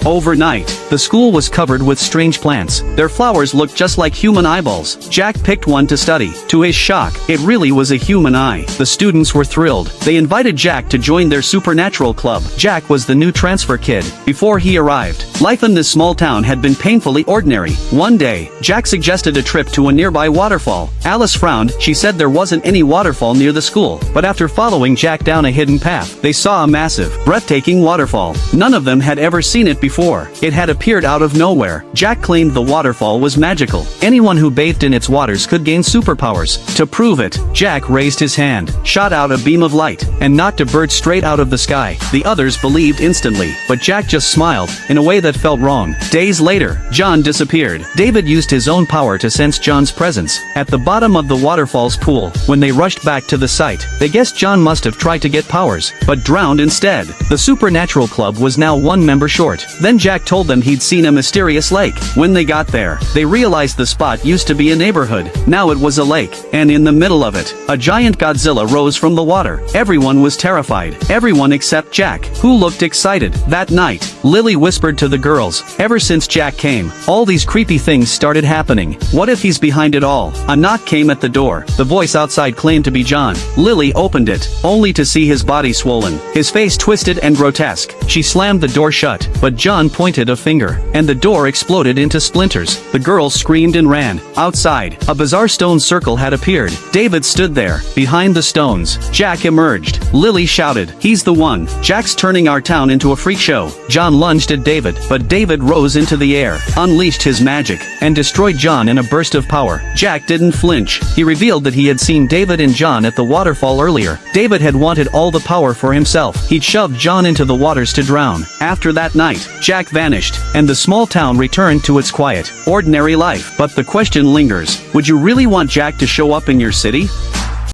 Overnight, the school was covered with strange plants. Their flowers looked just like human eyeballs. Jack picked one to study. To his shock, it really was a human eye. The students were thrilled. They invited Jack to join their supernatural club. Jack was the new transfer kid. Before he arrived, life in this small town had been painfully ordinary. One day, Jack suggested a trip to a nearby waterfall. Alice frowned. She said there wasn't any waterfall near the school. But after following Jack down a hidden path, they saw a massive, breathtaking waterfall. None of them had ever seen it before. It had appeared out of nowhere. Jack claimed the waterfall was magical. Anyone who bathed in its waters could gain superpowers. To prove it, Jack raised his hand, shot out a beam of light, and knocked a bird straight out of the sky. The others believed instantly, but Jack just smiled, in a way that felt wrong. Days later, John disappeared. David used his own power to sense John's presence at the bottom of the waterfall's pool. When they rushed back to the site, they guessed John must have tried to get powers, but drowned instead. The Supernatural Club was now one member short. Then Jack told them he'd seen a mysterious lake. When they got there, they realized the spot used to be a neighborhood. Now it was a lake, and in the middle of it, a giant Godzilla rose from the water. Everyone was terrified. Everyone except Jack, who looked excited. That night, Lily whispered to the girls, "Ever since Jack came, all these creepy things started happening. What if he's behind it all?" A knock came at the door. The voice outside claimed to be John. Lily opened it, only to see his body swollen, his face twisted and grotesque. She slammed the door shut, but John pointed a finger, and the door exploded into splinters. The girls screamed and ran. Outside, a bizarre stone circle had appeared. David stood there, behind the stones. Jack emerged. Lily shouted, "He's the one. Jack's turning our town into a freak show." John lunged at David, but David rose into the air, unleashed his magic, and destroyed John in a burst of power. Jack didn't flinch. He revealed that he had seen David and John at the waterfall earlier. David had wanted all the power for himself. He'd shoved John into the waters to drown. After that night, Jack vanished, and the small town returned to its quiet, ordinary life. But the question lingers, would you really want Jack to show up in your city?